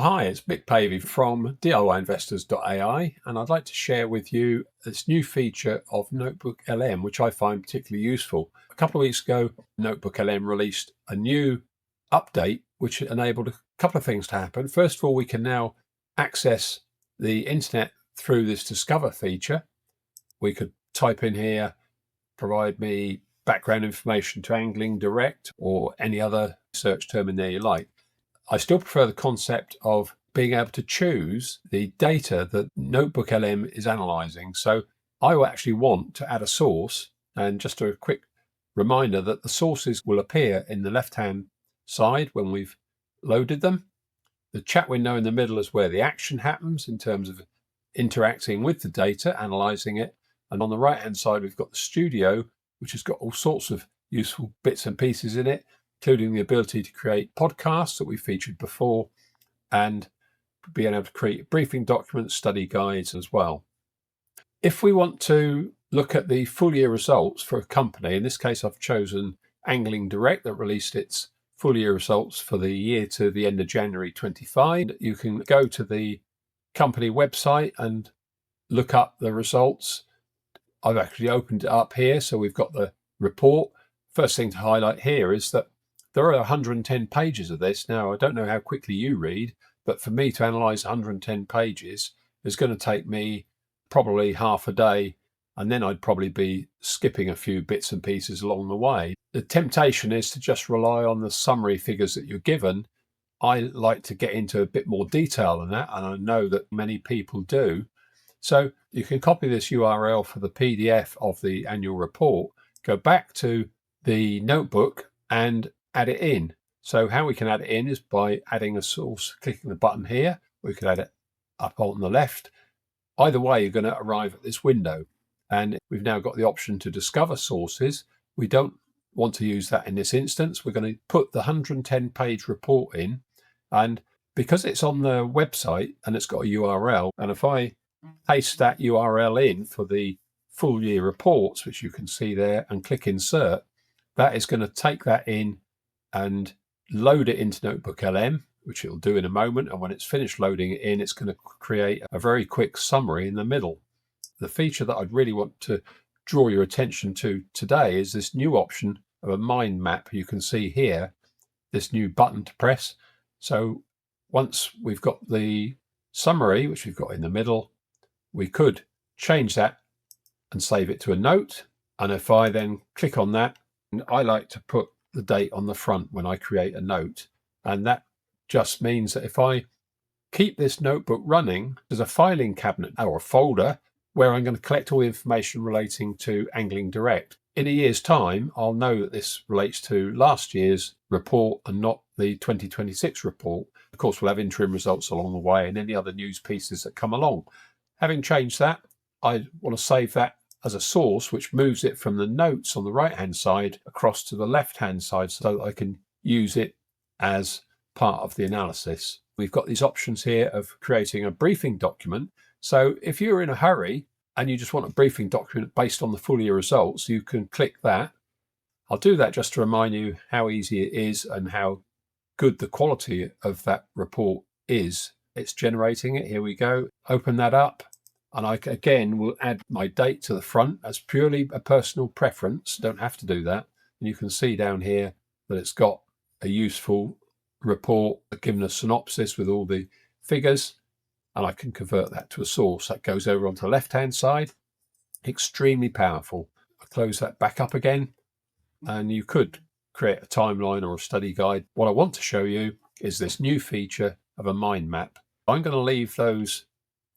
Hi, it's Mick Pavey from diy-investors.ai, and I'd like to share with you this new feature of NotebookLM, which I find particularly useful. A couple of weeks ago, NotebookLM released a new update, which enabled a couple of things to happen. First of all, we can now access the internet through this Discover feature. We could type in here, provide me background information to Angling Direct or any other search term in there you like. I still prefer the concept of being able to choose the data that NotebookLM is analysing. So I will actually want to add a source, and just a quick reminder that the sources will appear in the left-hand side when we've loaded them. The chat window in the middle is where the action happens in terms of interacting with the data, analysing it. And on the right-hand side, we've got the studio, which has got all sorts of useful bits and pieces in it, including the ability to create podcasts that we featured before and being able to create briefing documents, study guides as well. If we want to look at the full year results for a company, in this case, I've chosen Angling Direct that released its full year results for the year to the end of January 25. You can go to the company website and look up the results. I've actually opened it up here, so we've got the report. First thing to highlight here is that there are 110 pages of this. Now, I don't know how quickly you read, but for me to analyse 110 pages is going to take me probably half a day, and then I'd probably be skipping a few bits and pieces along the way. The temptation is to just rely on the summary figures that you're given. I like to get into a bit more detail than that, and I know that many people do. So you can copy this URL for the PDF of the annual report, go back to the notebook and add it in. So how we can add it in is by adding a source, clicking the button here. We could add it up on the left. Either way, you're going to arrive at this window. And we've now got the option to discover sources. We don't want to use that in this instance. We're going to put the 110-page report in. And because it's on the website and it's got a URL, and if I paste that URL in for the full year reports, which you can see there, and click insert, that is going to take that in and load it into NotebookLM, which it'll do in a moment. And when it's finished loading it in, it's going to create a very quick summary in the middle. The feature that I'd really want to draw your attention to today is this new option of a mind map. You can see here this new button to press. So once we've got the summary, which we've got in the middle, we could change that and save it to a note. And if I then click on that, I like to put the date on the front when I create a note. And that just means that if I keep this notebook running, there's a filing cabinet or a folder where I'm going to collect all the information relating to Angling Direct. In a year's time, I'll know that this relates to last year's report and not the 2026 report. Of course, we'll have interim results along the way and any other news pieces that come along. Having changed that, I want to save that as a source, which moves it from the notes on the right-hand side across to the left-hand side so that I can use it as part of the analysis. We've got these options here of creating a briefing document. So if you're in a hurry and you just want a briefing document based on the full year results, you can click that. I'll do that just to remind you how easy it is and how good the quality of that report is. It's generating it. Here we go. Open that up. And I, again, will add my date to the front. That's purely a personal preference. Don't have to do that. And you can see down here that it's got a useful report, given a synopsis with all the figures. And I can convert that to a source. That goes over onto the left-hand side. Extremely powerful. I close that back up again. And you could create a timeline or a study guide. What I want to show you is this new feature of a mind map. I'm going to leave those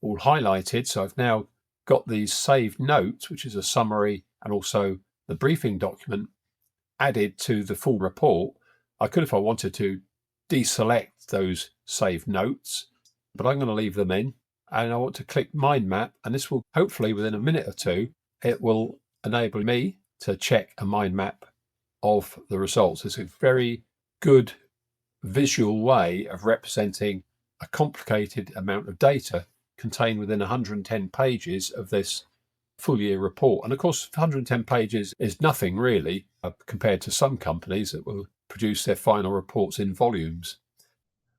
all highlighted. So I've now got these saved notes, which is a summary, and also the briefing document added to the full report. I could, if I wanted to, deselect those saved notes, but I'm going to leave them in. And I want to click Mind Map, and this will hopefully within a minute or two, it will enable me to check a mind map of the results. It's a very good visual way of representing a complicated amount of data contained within 110 pages of this full year report. And of course, 110 pages is nothing really compared to some companies that will produce their final reports in volumes.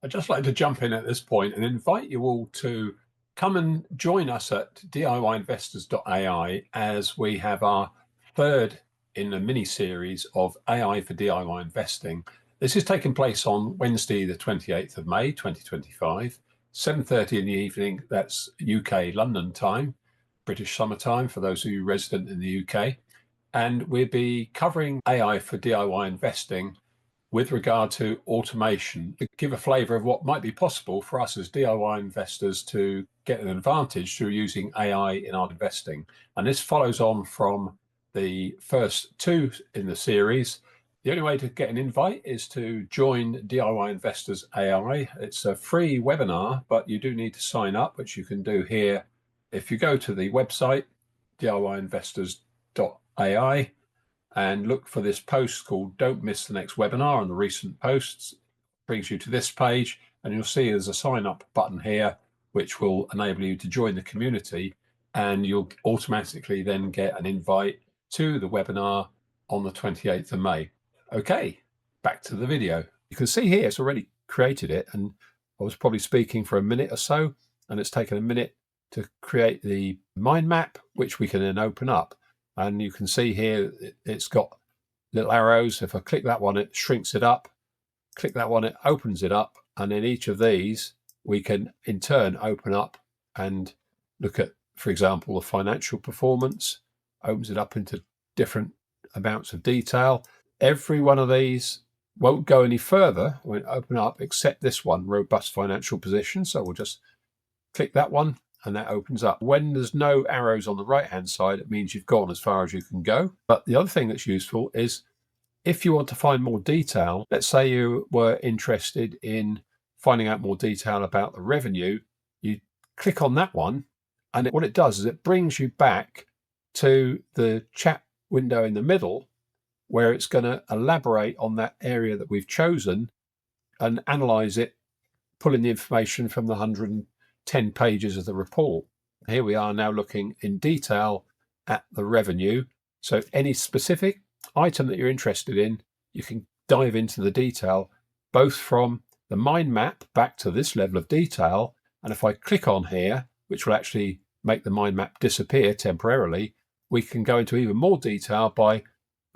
I'd just like to jump in at this point and invite you all to come and join us at diy-investors.ai as we have our third in a mini-series of AI for DIY investing. This is taking place on Wednesday, the 28th of May, 2025, 7:30 in the evening. That's UK London time, British summertime for those of you resident in the UK. And we'll be covering AI for DIY investing with regard to automation, to give a flavour of what might be possible for us as DIY investors to get an advantage through using AI in our investing. And this follows on from the first two in the series. The only way to get an invite is to join DIY Investors AI. It's a free webinar, but you do need to sign up, which you can do here. If you go to the website, diy-investors.ai, and look for this post called Don't Miss the Next Webinar on the recent posts, it brings you to this page, and you'll see there's a sign up button here, which will enable you to join the community, and you'll automatically then get an invite to the webinar on the 28th of May. Okay, back to the video. You can see here it's already created it, and I was probably speaking for a minute or so, and it's taken a minute to create the mind map, which we can then open up. And you can see here it's got little arrows. If I click that one, it shrinks it up. Click that one, it opens it up. And in each of these, we can in turn open up and look at, for example, the financial performance. Opens it up into different amounts of detail. Every one of these won't go any further when it open up, except this one, robust financial position. So we'll just click that one, and that opens up. When there's no arrows on the right-hand side, it means you've gone as far as you can go. But the other thing that's useful is if you want to find more detail, let's say you were interested in finding out more detail about the revenue, you click on that one, and what it does is it brings you back to the chat window in the middle, where it's going to elaborate on that area that we've chosen and analyze it, pulling the information from the 110 pages of the report. Here we are now looking in detail at the revenue. So any specific item that you're interested in, you can dive into the detail, both from the mind map back to this level of detail. And if I click on here, which will actually make the mind map disappear temporarily, we can go into even more detail by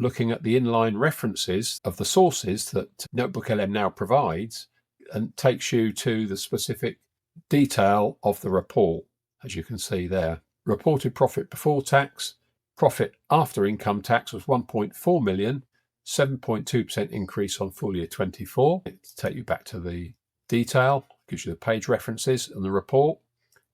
looking at the inline references of the sources that NotebookLM now provides, and takes you to the specific detail of the report, as you can see there. Reported profit before tax, profit after income tax was 1.4 million, 7.2% increase on full year 24. It takes you back to the detail, gives you the page references and the report.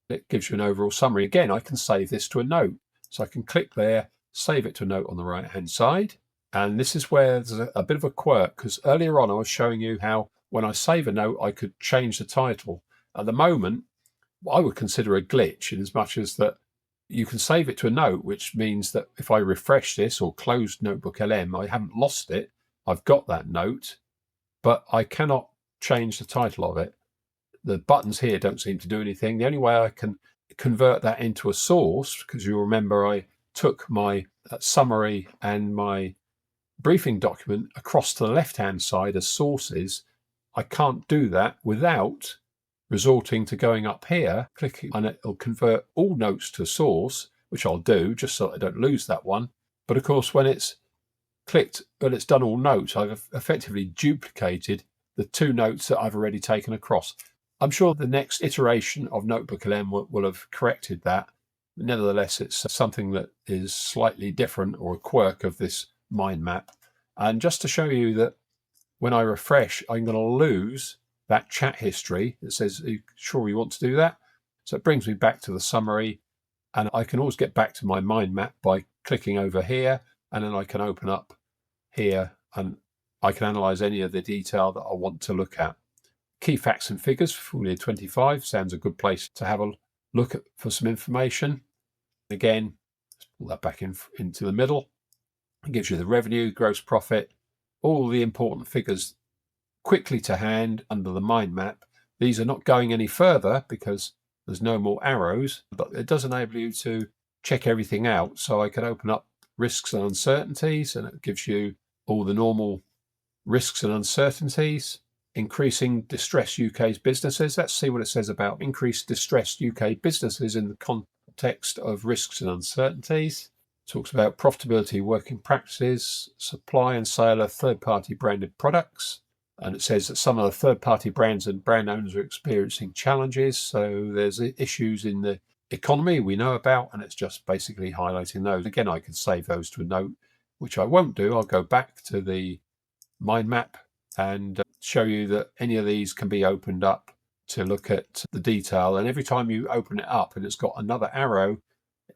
It gives you an overall summary. Again, I can save this to a note. So I can click there, save it to a note on the right hand side. And this is where there's a bit of a quirk, because earlier on I was showing you how when I save a note, I could change the title. At the moment, I would consider a glitch in as much as that you can save it to a note, which means that if I refresh this or close NotebookLM, I haven't lost it. I've got that note, but I cannot change the title of it. The buttons here don't seem to do anything. The only way I can convert that into a source, because you remember I took my summary and my briefing document across to the left-hand side as sources. I can't do that without resorting to going up here, clicking, and it'll convert all notes to source, which I'll do just so I don't lose that one. But of course, when it's clicked, when it's done all notes, I've effectively duplicated the two notes that I've already taken across. I'm sure the next iteration of NotebookLM will have corrected that. Nevertheless, it's something that is slightly different, or a quirk of this mind map. And just to show you that when I refresh, I'm going to lose that chat history that says, are you sure you want to do that? So it brings me back to the summary, and I can always get back to my mind map by clicking over here, and then I can open up here and I can analyze any of the detail that I want to look at. Key facts and figures for full year 25 sounds a good place to have a look at for some information. Again, let's pull that back into the middle. It gives you the revenue, gross profit, all the important figures quickly to hand under the mind map. These are not going any further because there's no more arrows, but it does enable you to check everything out. So I can open up risks and uncertainties, and it gives you all the normal risks and uncertainties. increasing distressed UK's businesses. Let's see what it says about increased distressed UK businesses in the context of risks and uncertainties. Talks about profitability, working practices, supply and sale of third-party branded products. And it says that some of the third-party brands and brand owners are experiencing challenges. So there's issues in the economy we know about, and it's just basically highlighting those. Again, I could save those to a note, which I won't do. I'll go back to the mind map and show you that any of these can be opened up to look at the detail. And every time you open it up and it's got another arrow,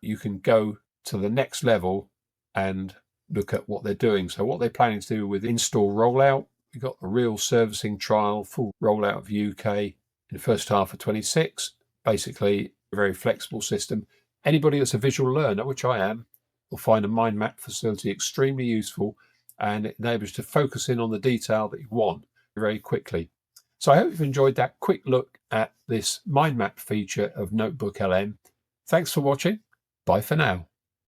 you can go to the next level and look at what they're doing. So what they're planning to do with install rollout, we've got the real servicing trial, full rollout of UK in the first half of 26. Basically, a very flexible system. Anybody that's a visual learner, which I am, will find a mind map facility extremely useful, and it enables you to focus in on the detail that you want very quickly. So I hope you've enjoyed that quick look at this mind map feature of NotebookLM. Thanks for watching. Bye for now.